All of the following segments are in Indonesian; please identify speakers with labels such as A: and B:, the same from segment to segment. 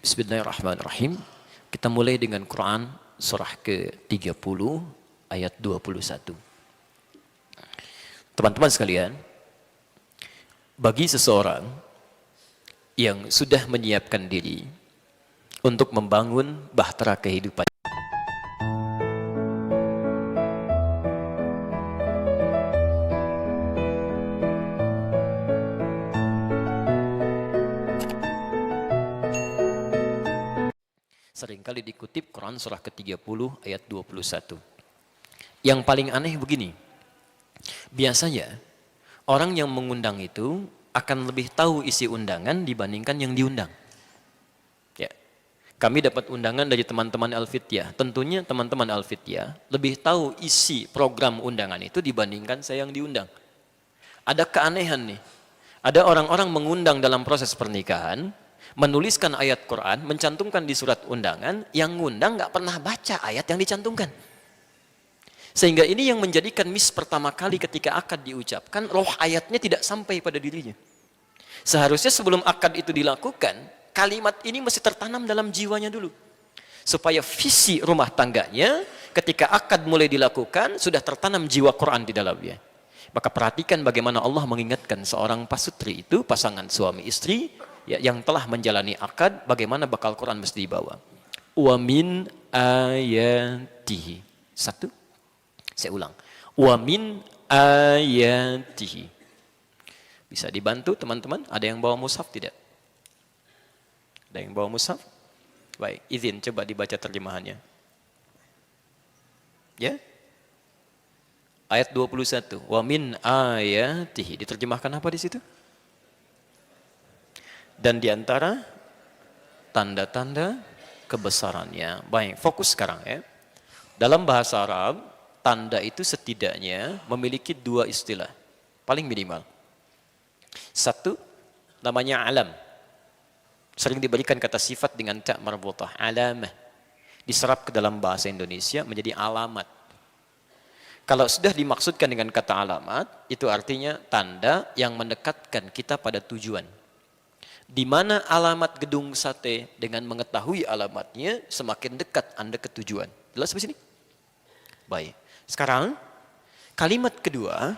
A: Bismillahirrahmanirrahim. Kita mulai dengan Quran surah ke-30 ayat 21. Teman-teman sekalian, bagi seseorang yang sudah menyiapkan diri untuk membangun bahtera kehidupan, seringkali dikutip Quran surah ke-30 ayat 21. Yang paling aneh begini, biasanya orang yang mengundang itu akan lebih tahu isi undangan dibandingkan yang diundang. Ya. Kami dapat undangan dari teman-teman Al-Fityah. Tentunya teman-teman Al-Fityah lebih tahu isi program undangan itu dibandingkan saya yang diundang. Ada keanehan nih. Ada orang-orang mengundang dalam proses pernikahan, menuliskan ayat Quran, mencantumkan di surat undangan, yang ngundang nggak pernah baca ayat yang dicantumkan. Sehingga ini yang menjadikan miss pertama kali ketika akad diucapkan, roh ayatnya tidak sampai pada dirinya. Seharusnya sebelum akad itu dilakukan, kalimat ini mesti tertanam dalam jiwanya dulu. Supaya visi rumah tangganya ketika akad mulai dilakukan, sudah tertanam jiwa Quran di dalamnya. Maka perhatikan bagaimana Allah mengingatkan seorang pasutri itu, pasangan suami istri, ya, yang telah menjalani akad, bagaimana bakal Quran mesti dibawa. Wa min ayatihi. Satu. Saya ulang. Wa min ayatihi. Bisa dibantu teman-teman? Ada yang bawa mushaf tidak? Ada yang bawa mushaf? Baik, izin coba dibaca terjemahannya. Ya? Ayat 21. Wa min ayatihi. Diterjemahkan apa di situ? Dan diantara tanda-tanda kebesarannya. Baik, fokus sekarang ya. Dalam bahasa Arab, tanda itu setidaknya memiliki dua istilah. Paling minimal. Satu, namanya alam. Sering diberikan kata sifat dengan ta' marbutah. Alamah. Diserap ke dalam bahasa Indonesia menjadi alamat. Kalau sudah dimaksudkan dengan kata alamat, itu artinya tanda yang mendekatkan kita pada tujuan. Di mana alamat gedung sate, dengan mengetahui alamatnya, semakin dekat Anda ke tujuan. Jelas sampai sini? Baik. Sekarang, kalimat kedua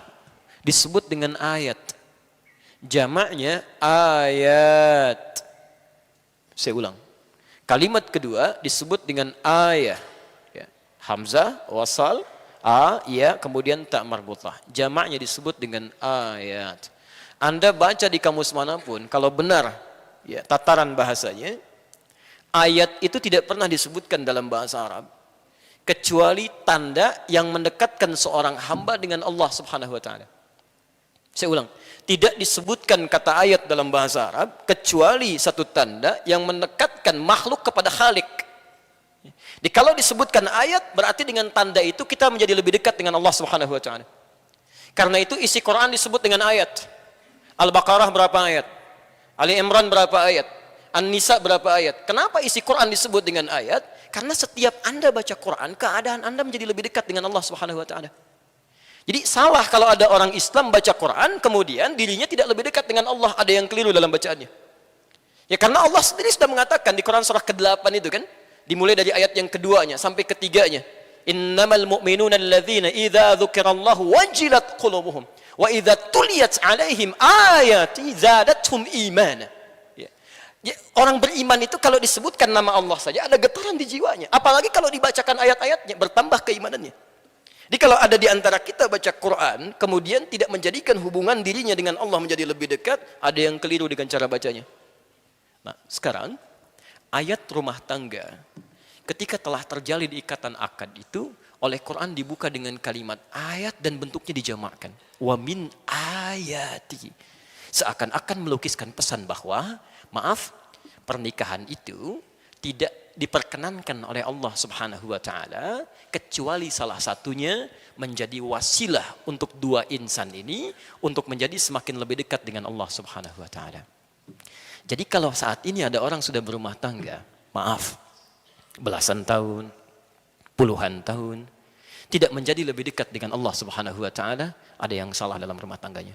A: disebut dengan ayat. Jamaknya ayat. Saya ulang. Kalimat kedua disebut dengan ayat. Ya. Hamzah, wasal, a, ya, kemudian ta' marbutah. Jamaknya disebut dengan ayat. Anda baca di kamus manapun, kalau benar ya, tataran bahasanya, ayat itu tidak pernah disebutkan dalam bahasa Arab kecuali tanda yang mendekatkan seorang hamba dengan Allah Subhanahu wa taala. Saya ulang, tidak disebutkan kata ayat dalam bahasa Arab kecuali satu tanda yang mendekatkan makhluk kepada Khalik. Jadi kalau disebutkan ayat, berarti dengan tanda itu kita menjadi lebih dekat dengan Allah Subhanahu wa taala. Karena itu isi Quran disebut dengan ayat. Al-Baqarah berapa ayat? Ali Imran berapa ayat? An-Nisa berapa ayat? Kenapa isi Quran disebut dengan ayat? Karena setiap Anda baca Quran, keadaan Anda menjadi lebih dekat dengan Allah Subhanahu wa taala. Jadi salah kalau ada orang Islam baca Quran, kemudian dirinya tidak lebih dekat dengan Allah, ada yang keliru dalam bacaannya. Ya karena Allah sendiri sudah mengatakan di Quran surah ke-8 itu kan, dimulai dari ayat yang keduanya sampai ketiganya. Innamal mu'minuna alladzina idza dzukirallahu wajilat qulubuhum wa idza tuliyat alaihim ayati zadatuhum imana. Ya, orang beriman itu kalau disebutkan nama Allah saja ada getaran di jiwanya. Apalagi kalau dibacakan ayat-ayatnya, bertambah keimanannya. Jadi kalau ada di antara kita baca Quran, kemudian tidak menjadikan hubungan dirinya dengan Allah menjadi lebih dekat, ada yang keliru dengan cara bacanya. Nah, sekarang ayat rumah tangga, ketika telah terjalin ikatan akad itu, oleh Quran dibuka dengan kalimat ayat dan bentuknya dijamakkan. Wa min ayati. Seakan-akan melukiskan pesan bahwa, maaf, pernikahan itu tidak diperkenankan oleh Allah Subhanahu wa taala kecuali salah satunya menjadi wasilah untuk dua insan ini untuk menjadi semakin lebih dekat dengan Allah Subhanahu wa taala. Jadi kalau saat ini ada orang sudah berumah tangga, maaf, belasan tahun, puluhan tahun, tidak menjadi lebih dekat dengan Allah Subhanahu wa taala, ada yang salah dalam rumah tangganya.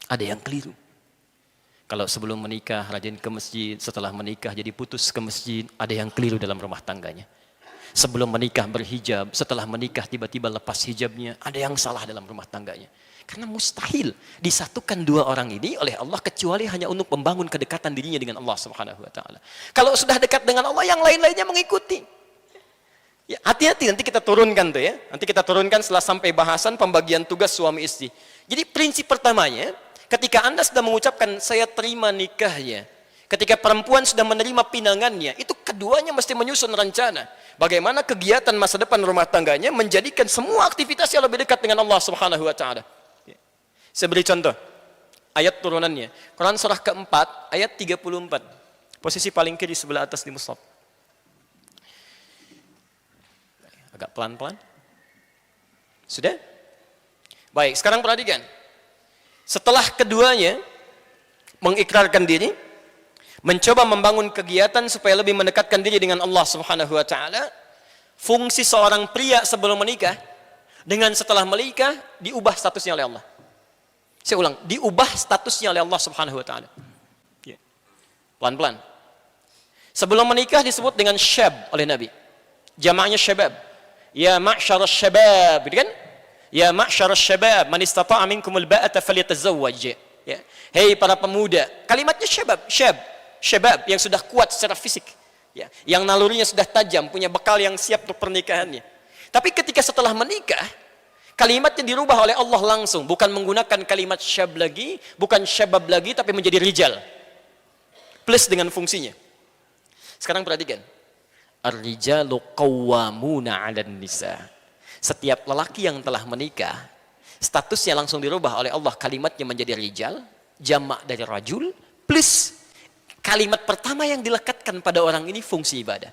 A: Ada yang keliru. Kalau sebelum menikah rajin ke masjid, setelah menikah jadi putus ke masjid, ada yang keliru dalam rumah tangganya. Sebelum menikah berhijab, setelah menikah tiba-tiba lepas hijabnya, ada yang salah dalam rumah tangganya. Karena mustahil disatukan dua orang ini oleh Allah kecuali hanya untuk membangun kedekatan dirinya dengan Allah Subhanahu wa taala. Kalau sudah dekat dengan Allah, yang lain-lainnya mengikuti. Ya, hati-hati nanti kita turunkan tuh ya. Nanti kita turunkan setelah sampai bahasan pembagian tugas suami istri. Jadi prinsip pertamanya, ketika Anda sudah mengucapkan saya terima nikahnya, ketika perempuan sudah menerima pinangannya, itu keduanya mesti menyusun rencana. Bagaimana kegiatan masa depan rumah tangganya menjadikan semua aktivitasnya lebih dekat dengan Allah Subhanahu wa taala. Saya beri contoh. Ayat turunannya. Quran surah keempat, ayat 34. Posisi paling kiri sebelah atas di mushaf. Agak pelan-pelan. Sudah? Baik, sekarang perhatikan. Setelah keduanya mengikrarkan diri, mencoba membangun kegiatan supaya lebih mendekatkan diri dengan Allah Subhanahu wa taala, fungsi seorang pria sebelum menikah dengan setelah menikah diubah statusnya oleh Allah. Saya ulang, diubah statusnya oleh Allah Subhanahu wa taala. Pelan-pelan. Sebelum menikah disebut dengan syab oleh Nabi. Jamaknya syabab. Ya ma'syarasy syabab, gitu kan? Ya ma'syarasy syabab, man istata'a minkumul ba'ata falyatazawwaj. Ya. Hei para pemuda, kalimatnya syabab yang sudah kuat secara fisik. Ya, yang nalurinya sudah tajam, punya bekal yang siap untuk pernikahannya. Tapi ketika setelah menikah, kalimatnya dirubah oleh Allah langsung, bukan menggunakan kalimat syab lagi, bukan syabab lagi, tapi menjadi rijal. Plus dengan fungsinya. Sekarang perhatikan. Ar-rijalu qawwamuna 'alan nisa. Setiap lelaki yang telah menikah, statusnya langsung dirubah oleh Allah, kalimatnya menjadi rijal, jamak dari rajul, plus kalimat pertama yang dilekatkan pada orang ini fungsi ibadah.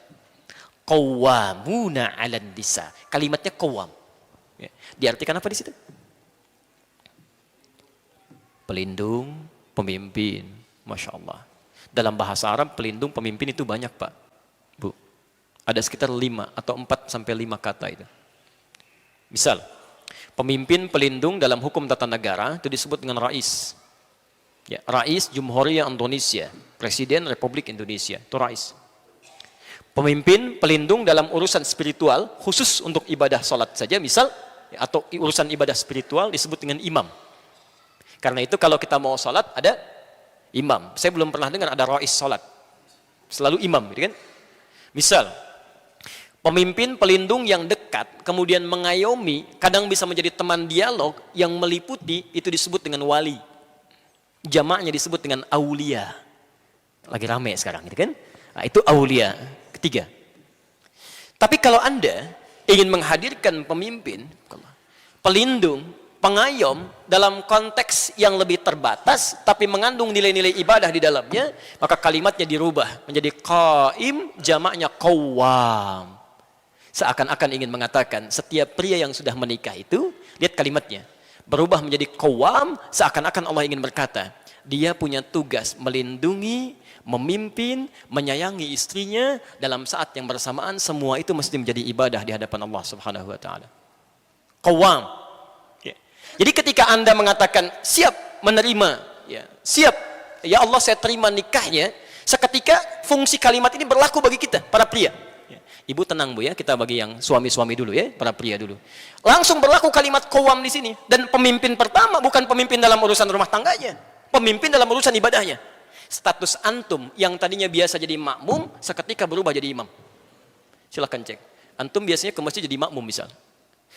A: Qawwamuna 'alan nisa. Kalimatnya qawwam. Ya. Diartikan apa di situ? Pelindung, pemimpin. Masya Allah. Dalam bahasa Arab, pelindung, pemimpin itu banyak, Pak. Bu. Ada sekitar 5 atau 4 sampai 5 kata itu. Misal, pemimpin pelindung dalam hukum tata negara itu disebut dengan rais. Ya, Rais Jumhuriyah Indonesia, Presiden Republik Indonesia, itu rais. Pemimpin pelindung dalam urusan spiritual, khusus untuk ibadah salat saja, misal, ya, atau urusan ibadah spiritual disebut dengan imam. Karena itu kalau kita mau salat ada imam. Saya belum pernah dengar ada rais salat. Selalu imam, gitu kan? Misal, pemimpin pelindung yang dekat, kemudian mengayomi, kadang bisa menjadi teman dialog yang meliputi, itu disebut dengan wali. Jamaknya disebut dengan aulia. Lagi rame sekarang, gitu kan? Nah, itu aulia. Ketiga. Tapi kalau Anda ingin menghadirkan pemimpin, pelindung, pengayom dalam konteks yang lebih terbatas, tapi mengandung nilai-nilai ibadah di dalamnya, maka kalimatnya dirubah menjadi qaim, jamaknya qawwam. Seakan-akan ingin mengatakan setiap pria yang sudah menikah itu, lihat kalimatnya, berubah menjadi qawwam, seakan-akan Allah ingin berkata, dia punya tugas melindungi, memimpin, menyayangi istrinya, dalam saat yang bersamaan semua itu mesti menjadi ibadah di hadapan Allah Subhanahu wa taala. Qawwam. Ya. Jadi ketika Anda mengatakan siap menerima, ya, siap, ya Allah saya terima nikahnya, seketika fungsi kalimat ini berlaku bagi kita para pria. Ibu tenang Bu ya, kita bagi yang suami-suami dulu ya, para pria dulu. Langsung berlaku kalimat qawwam di sini, dan pemimpin pertama bukan pemimpin dalam urusan rumah tangganya, pemimpin dalam urusan ibadahnya. Status antum yang tadinya biasa jadi makmum, seketika berubah jadi imam. Silahkan cek. Antum biasanya ke masjid jadi makmum misal.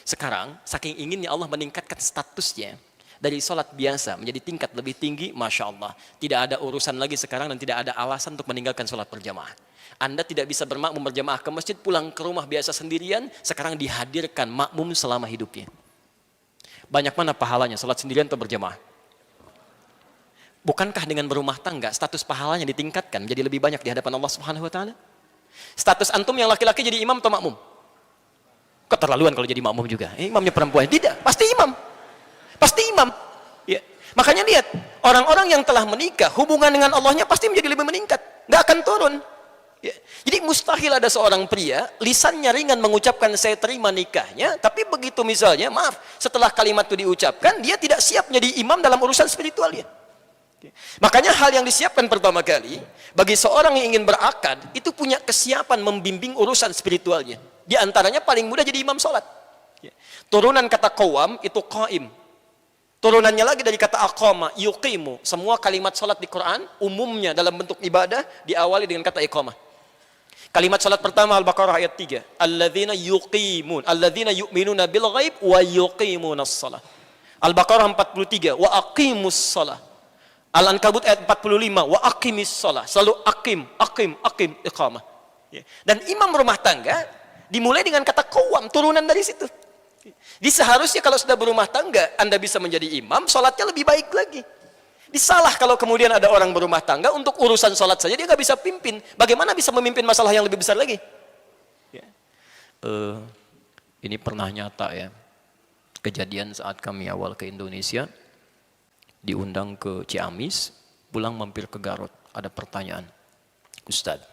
A: Sekarang saking inginnya Allah meningkatkan statusnya dari sholat biasa menjadi tingkat lebih tinggi, Masya Allah. Tidak ada urusan lagi sekarang dan tidak ada alasan untuk meninggalkan sholat berjamaah. Anda tidak bisa bermakmum berjamaah ke masjid, pulang ke rumah biasa sendirian, sekarang dihadirkan makmum selama hidupnya. Banyak mana pahalanya, sholat sendirian atau berjamaah? Bukankah dengan berumah tangga, status pahalanya ditingkatkan, menjadi lebih banyak di hadapan Allah Subhanahu wa taala? Status antum yang laki-laki jadi imam atau makmum? Keterlaluan kalau jadi makmum juga. Imamnya perempuan. Tidak, pasti imam. Pasti imam. Ya. Makanya lihat, orang-orang yang telah menikah, hubungan dengan Allahnya pasti menjadi lebih meningkat. Nggak akan turun. Ya. Jadi mustahil ada seorang pria lisannya ringan mengucapkan saya terima nikahnya, tapi begitu misalnya, maaf, setelah kalimat itu diucapkan, dia tidak siap menjadi imam dalam urusan spiritualnya. Makanya hal yang disiapkan pertama kali bagi seorang yang ingin berakad itu punya kesiapan membimbing urusan spiritualnya. Di antaranya paling mudah jadi imam sholat. Turunan kata qawam itu qaim. Turunannya lagi dari kata aqama, yuqimu. Semua kalimat sholat di Quran umumnya dalam bentuk ibadah diawali dengan kata iqamah. Kalimat sholat pertama Al-Baqarah ayat 3. Alladzina yuqimun, alladzina yu'minuna bil ghaib wa yuqimunas shalah. Al-Baqarah 43, wa aqimus shalah. Al-Ankabut ayat 45, wa aqimis shalah. Selalu aqim, iqamah. Dan imam rumah tangga dimulai dengan kata qawam, turunan dari situ. Jadi seharusnya kalau sudah berumah tangga, Anda bisa menjadi imam, sholatnya lebih baik lagi. Disalah kalau kemudian ada orang berumah tangga, untuk urusan sholat saja dia nggak bisa pimpin. Bagaimana bisa memimpin masalah yang lebih besar lagi? Ini pernah nyata ya. Kejadian saat kami awal ke Indonesia, diundang ke Ciamis, pulang mampir ke Garut. Ada pertanyaan, Ustadz,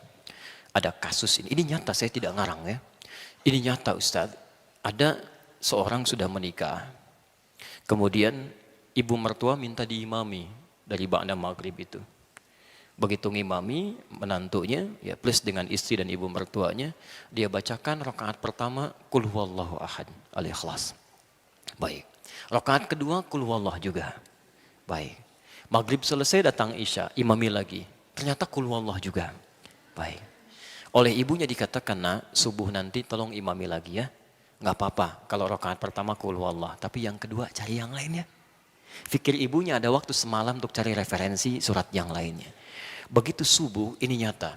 A: ada kasus ini nyata, saya tidak ngarang ya. Ini nyata Ustadz, ada seorang sudah menikah, kemudian ibu mertua minta diimami dari ba'da maghrib itu. Begitu ngimami menantunya, ya plus dengan istri dan ibu mertuanya, dia bacakan rakaat pertama Qul huwallahu ahad, Al-Ikhlas. Baik. Rakaat kedua Qul huwallah juga. Baik. Maghrib selesai datang Isya, imami lagi. Ternyata Qul huwallah juga. Baik. Oleh ibunya dikatakan, nak, subuh nanti tolong imami lagi ya. Nggak apa-apa kalau rakaat pertama Qul huwallah, tapi yang kedua cari yang lainnya. Fikir ibunya ada waktu semalam untuk cari referensi surat yang lainnya. Begitu subuh ini nyata.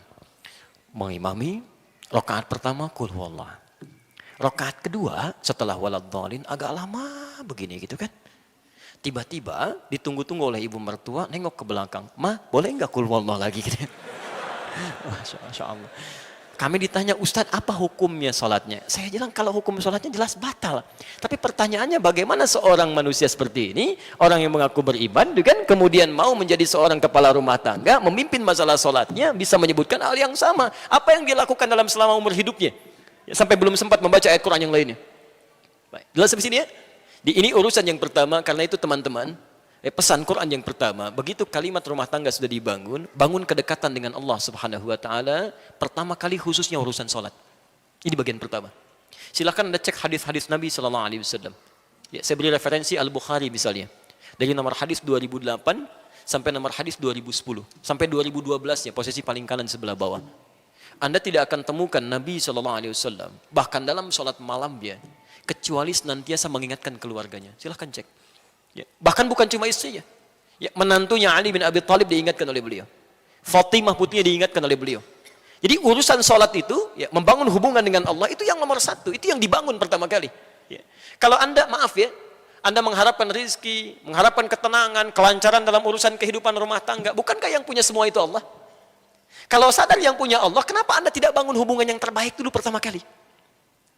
A: Mengimami rakaat pertama Qul huwallah. Rakaat kedua setelah waladhdallin agak lama begini gitu kan. Tiba-tiba ditunggu-tunggu oleh ibu mertua, nengok ke belakang. Ma, boleh nggak Qul huwallah lagi gitu. Masya Allah. Kami ditanya, Ustadz apa hukumnya sholatnya? Saya bilang kalau hukum sholatnya jelas batal. Tapi pertanyaannya bagaimana seorang manusia seperti ini, orang yang mengaku beriman, kan, kemudian mau menjadi seorang kepala rumah tangga, memimpin masalah sholatnya, bisa menyebutkan hal yang sama. Apa yang dia lakukan dalam selama umur hidupnya? Ya, sampai belum sempat membaca ayat Quran yang lainnya. Baik, jelas sampai sini ya? Ini urusan yang pertama, karena itu teman-teman, pesan Quran yang pertama, begitu kalimat rumah tangga sudah dibangun, bangun kedekatan dengan Allah Subhanahu wa taala, pertama kali khususnya urusan salat. Ini bagian pertama. Silakan Anda cek hadis-hadis Nabi sallallahu alaihi wasallam. Ya, saya beri referensi Al-Bukhari misalnya. Dari nomor hadis 2008 sampai nomor hadis 2010, sampai 2012 ya, posisi paling kanan sebelah bawah. Anda tidak akan temukan Nabi sallallahu alaihi wasallam bahkan dalam salat malam dia kecuali senantiasa mengingatkan keluarganya. Silakan cek. Ya, bahkan bukan cuma istrinya, ya, menantunya Ali bin Abi Thalib diingatkan oleh beliau, Fatimah putrinya diingatkan oleh beliau. Jadi urusan sholat itu, ya, membangun hubungan dengan Allah itu yang nomor satu, itu yang dibangun pertama kali. Ya. Kalau Anda, maaf ya, Anda mengharapkan rizki, mengharapkan ketenangan, kelancaran dalam urusan kehidupan rumah tangga, bukankah yang punya semua itu Allah? Kalau sadar yang punya Allah, kenapa Anda tidak bangun hubungan yang terbaik dulu pertama kali?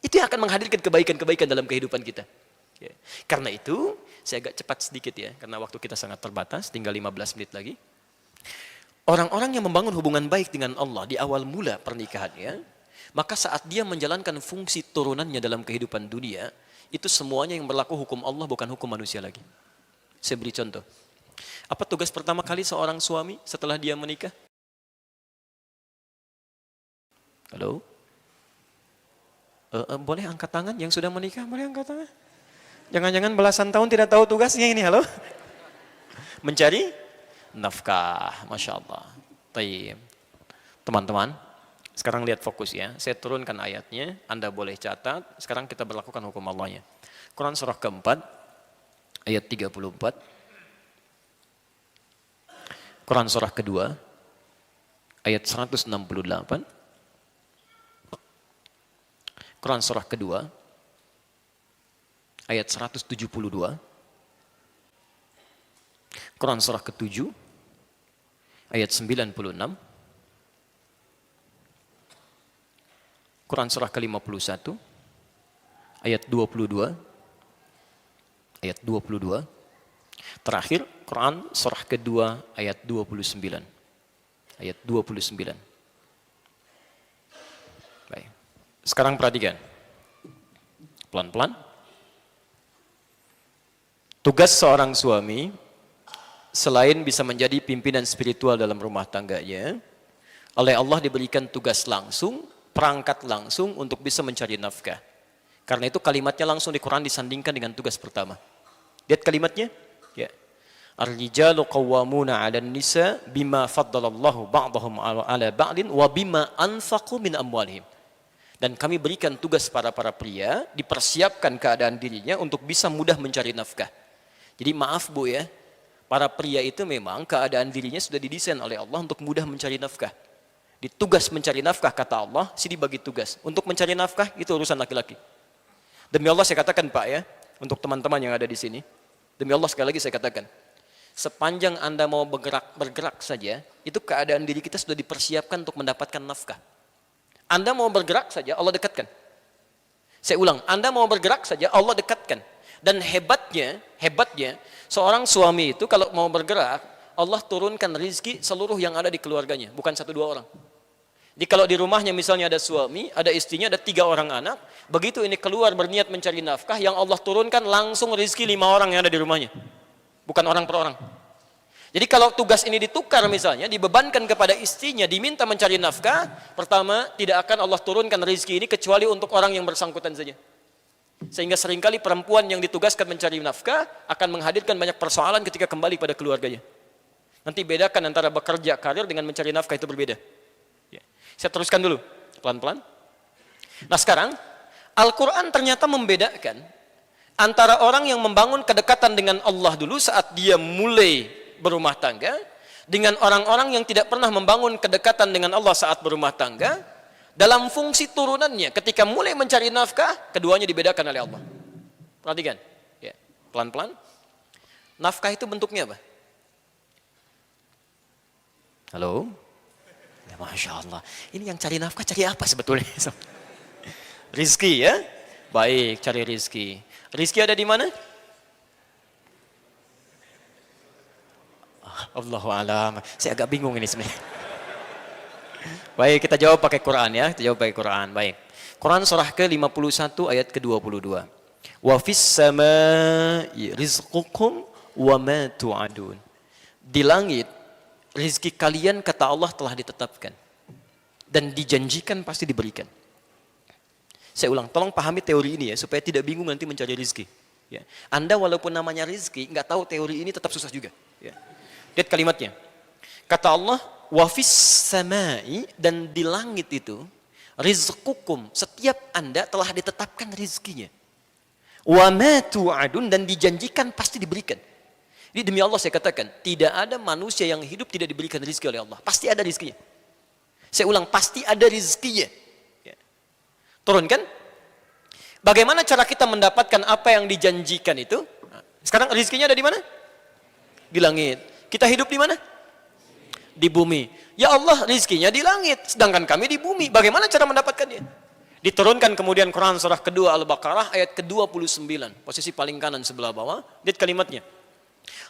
A: Itu yang akan menghadirkan kebaikan-kebaikan dalam kehidupan kita. Ya. Karena itu, saya agak cepat sedikit ya, karena waktu kita sangat terbatas, tinggal 15 menit lagi. Orang-orang yang membangun hubungan baik dengan Allah di awal mula pernikahannya, maka saat dia menjalankan fungsi turunannya dalam kehidupan dunia, itu semuanya yang berlaku hukum Allah, bukan hukum manusia lagi. Saya beri contoh. Apa tugas pertama kali seorang suami setelah dia menikah? Halo? Boleh angkat tangan yang sudah menikah, boleh angkat tangan? Jangan-jangan belasan tahun tidak tahu tugasnya ini, halo? Mencari nafkah, Masya Allah. Taib. Teman-teman, sekarang lihat fokus ya. Saya turunkan ayatnya, Anda boleh catat. Sekarang kita berlakukan hukum Allahnya. Quran surah keempat, ayat 34. Quran surah kedua, ayat 168. Quran surah kedua, ayat 172. Quran surah ke-7 ayat 96. Quran surah ke-51 ayat 22. Ayat 22. Terakhir Quran surah kedua ayat 29. Ayat 29. Baik. Sekarang perhatikan. Pelan-pelan. Tugas seorang suami selain bisa menjadi pimpinan spiritual dalam rumah tangganya, oleh Allah diberikan tugas langsung, perangkat langsung untuk bisa mencari nafkah. Karena itu kalimatnya langsung di Quran disandingkan dengan tugas pertama. Lihat kalimatnya, ya. Ar-rijalu qawwamuna 'alan nisa bima faddalallahu ba'dahum 'ala ba'din wa bima anfaqu min amwalihim. Dan kami berikan tugas para pria, dipersiapkan keadaan dirinya untuk bisa mudah mencari nafkah. Jadi maaf Bu ya, para pria itu memang keadaan dirinya sudah didesain oleh Allah untuk mudah mencari nafkah. Di tugas mencari nafkah kata Allah, sini bagi tugas. Untuk mencari nafkah itu urusan laki-laki. Demi Allah saya katakan Pak ya, untuk teman-teman yang ada di sini, demi Allah sekali lagi saya katakan, sepanjang Anda mau bergerak saja, itu keadaan diri kita sudah dipersiapkan untuk mendapatkan nafkah. Anda mau bergerak saja, Allah dekatkan. Saya ulang, Anda mau bergerak saja, Allah dekatkan. Dan hebatnya, seorang suami itu kalau mau bergerak, Allah turunkan rizki seluruh yang ada di keluarganya, bukan 1-2 orang. Jadi kalau di rumahnya misalnya ada suami, ada istrinya, ada 3 orang anak, begitu ini keluar berniat mencari nafkah, yang Allah turunkan langsung rizki 5 orang yang ada di rumahnya. Bukan orang per orang. Jadi kalau tugas ini ditukar misalnya, dibebankan kepada istrinya, diminta mencari nafkah, pertama tidak akan Allah turunkan rezeki ini kecuali untuk orang yang bersangkutan saja. Sehingga seringkali perempuan yang ditugaskan mencari nafkah akan menghadirkan banyak persoalan ketika kembali pada keluarganya. Nanti bedakan antara bekerja karir dengan mencari nafkah itu berbeda. Ya. Saya teruskan dulu, pelan-pelan. Nah sekarang, Al-Quran ternyata membedakan antara orang yang membangun kedekatan dengan Allah dulu saat dia mulai berumah tangga, dengan orang-orang yang tidak pernah membangun kedekatan dengan Allah saat berumah tangga, dalam fungsi turunannya ketika mulai mencari nafkah, keduanya dibedakan oleh Allah. Perhatikan, ya, pelan-pelan. Nafkah itu bentuknya apa? Halo? Ya, Masya Allah. Ini yang cari nafkah cari apa sebetulnya? Rizki ya? Baik, cari rizki. Rizki ada di mana? Allahu a'lam. Saya agak bingung ini sebenarnya. Baik, kita jawab pakai Quran ya. Kita jawab pakai Quran. Baik. Quran surah ke-51 ayat ke-22. Wa fis samai rizqukum wa ma tu'adun. Di langit rezeki kalian kata Allah telah ditetapkan dan dijanjikan pasti diberikan. Saya ulang, tolong pahami teori ini ya supaya tidak bingung nanti mencari rezeki. Ya. Anda walaupun namanya rezeki, nggak tahu teori ini tetap susah juga. Ya. Lihat kalimatnya. Kata Allah, wa fis samai, dan di langit itu rizqukum, setiap Anda telah ditetapkan rizkinya. Wa ma tu'adun, dan dijanjikan pasti diberikan. Jadi demi Allah saya katakan, tidak ada manusia yang hidup tidak diberikan rizki oleh Allah. Pasti ada rizkinya. Saya ulang, pasti ada rizkinya. Ya. Turunkan. Bagaimana cara kita mendapatkan apa yang dijanjikan itu? Sekarang rizkinya ada di mana? Di langit. Kita hidup di mana? Di bumi. Ya Allah, rizkinya di langit, sedangkan kami di bumi. Bagaimana cara mendapatkannya? Diturunkan kemudian Quran surah kedua Al-Baqarah ayat ke-29. Posisi paling kanan sebelah bawah. Lihat kalimatnya.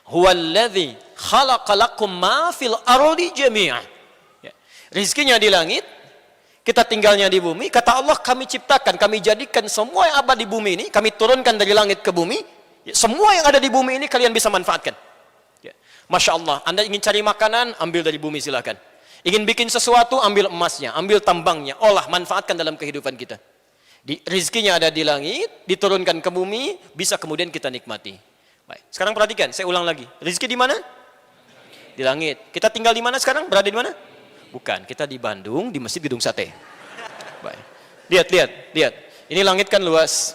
A: Huwallazi khalaqalakum ma fil ardi jami'ah. Ya. Rizkinya di langit, kita tinggalnya di bumi. Kata Allah, kami ciptakan, kami jadikan semua yang ada di bumi ini, kami turunkan dari langit ke bumi. Ya, semua yang ada di bumi ini kalian bisa manfaatkan. Masya Allah, Anda ingin cari makanan, ambil dari bumi silakan. Ingin bikin sesuatu, ambil emasnya, ambil tambangnya, olah, manfaatkan dalam kehidupan kita. Rizkinya ada di langit, diturunkan ke bumi, bisa kemudian kita nikmati. Baik, sekarang perhatikan, saya ulang lagi. Rizki di mana? Di langit. Kita tinggal di mana sekarang? Berada di mana? Bukan, kita di Bandung, di Masjid Gedung Sate. Baik. Lihat. Ini langit kan luas,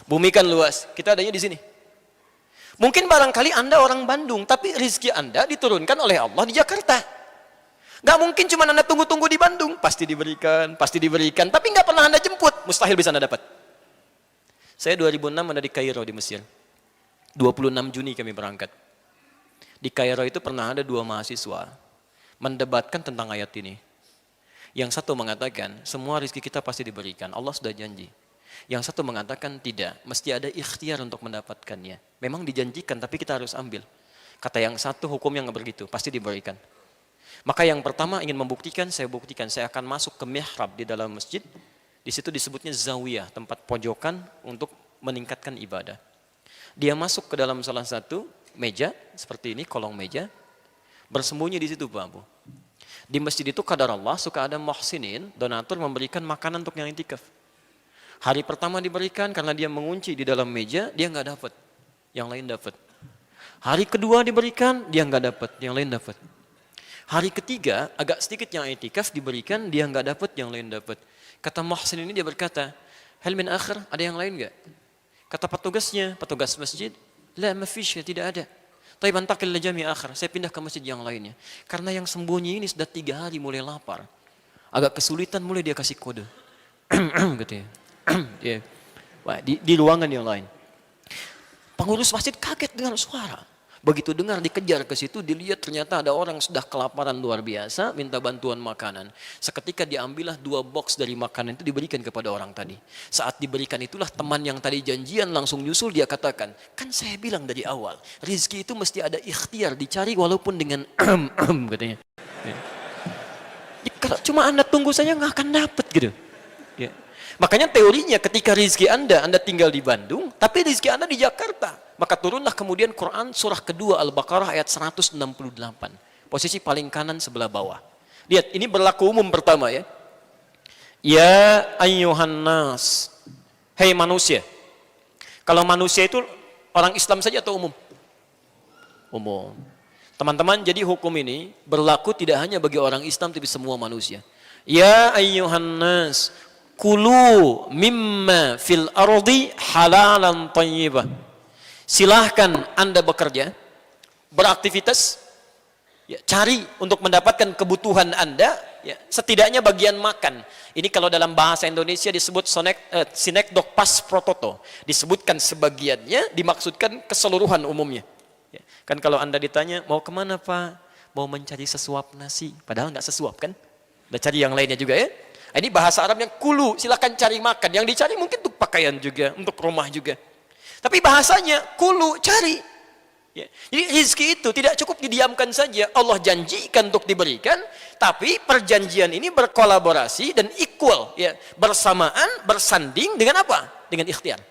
A: bumi kan luas. Kita adanya di sini. Mungkin barangkali Anda orang Bandung, tapi rizki Anda diturunkan oleh Allah di Jakarta. Gak mungkin cuma Anda tunggu-tunggu di Bandung. Pasti diberikan. Tapi gak pernah Anda jemput. Mustahil bisa Anda dapat. Saya 2006 ada di Kairo di Mesir. 26 Juni kami berangkat. Di Kairo itu pernah ada 2 mahasiswa mendebatkan tentang ayat ini. Yang satu mengatakan, semua rizki kita pasti diberikan. Allah sudah janji. Yang satu mengatakan tidak, mesti ada ikhtiar untuk mendapatkannya. Memang dijanjikan, tapi kita harus ambil. Kata yang satu, hukumnya nggak begitu, pasti diberikan. Maka yang pertama ingin membuktikan, saya buktikan. Saya akan masuk ke mihrab di dalam masjid. Di situ disebutnya zawiyah, tempat pojokan untuk meningkatkan ibadah. Dia masuk ke dalam salah satu, meja seperti ini, kolong meja, bersembunyi di situ Pak Bu. Di masjid itu kadar Allah suka ada muhsinin, donatur memberikan makanan untuk yang itikaf. Hari pertama diberikan karena dia mengunci di dalam meja, dia nggak dapat, yang lain dapat. Hari kedua diberikan, dia nggak dapat, yang lain dapat. Hari ketiga agak sedikit yang itikaf diberikan, dia nggak dapat, yang lain dapat. Kata muhsin ini dia berkata, hal min akhir, ada yang lain nggak? Kata petugasnya, petugas masjid, la mafish, tidak ada. Tapi bantakil jami akhir, saya pindah ke masjid yang lainnya. Karena yang sembunyi ini sudah 3 hari mulai lapar. Agak kesulitan mulai dia kasih kode. Gitu ya. Yeah. Wah, di ruangan yang lain. Pengurus masjid kaget dengan suara. Begitu dengar dikejar ke situ, dilihat ternyata ada orang sudah kelaparan luar biasa, minta bantuan makanan. Seketika diambillah 2 box dari makanan itu diberikan kepada orang tadi. Saat diberikan itulah teman yang tadi janjian langsung nyusul, dia katakan, kan saya bilang dari awal, rezeki itu mesti ada ikhtiar, dicari walaupun dengan katanya. Ya. Kalau cuma Anda tunggu saja nggak akan dapat gitu. Ya. Makanya teorinya ketika rezeki Anda tinggal di Bandung, tapi rezeki Anda di Jakarta. Maka turunlah kemudian Quran surah kedua Al-Baqarah ayat 168. Posisi paling kanan sebelah bawah. Lihat, ini berlaku umum pertama ya. Ya ayyuhan nas. Hei manusia. Kalau manusia itu orang Islam saja atau umum? Umum. Teman-teman, jadi hukum ini berlaku tidak hanya bagi orang Islam tapi semua manusia. Ya ayyuhan nas. Kulu mimma fil ardi halalan tayyibah. Silahkan Anda bekerja, beraktivitas, ya, cari untuk mendapatkan kebutuhan Anda, ya, setidaknya bagian makan. Ini kalau dalam bahasa Indonesia disebut sinekdok pas prototo. Disebutkan sebagiannya, dimaksudkan keseluruhan umumnya. Ya, kan kalau Anda ditanya, mau kemana Pak? Mau mencari sesuap nasi. Padahal nggak sesuap kan? Udah cari yang lainnya juga ya. Ini bahasa Arabnya kulu, silakan cari makan. Yang dicari mungkin untuk pakaian juga, untuk rumah juga. Tapi bahasanya kulu, cari. Ya. Jadi rezeki itu tidak cukup didiamkan saja. Allah janjikan untuk diberikan, tapi perjanjian ini berkolaborasi dan equal, ya, bersamaan, bersanding dengan apa? Dengan ikhtiar.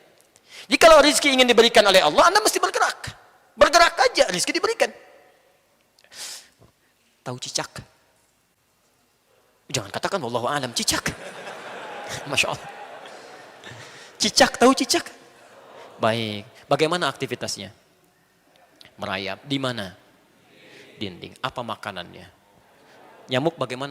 A: Jadi kalau rezeki ingin diberikan oleh Allah, Anda mesti bergerak. Bergerak aja, rezeki diberikan. Tahu cicak? Jangan katakan wallahu alam, cicak. Masya Allah. Cicak, tahu cicak? Baik, bagaimana aktivitasnya? Merayap, di mana? Dinding. Apa makanannya? Nyamuk bagaimana?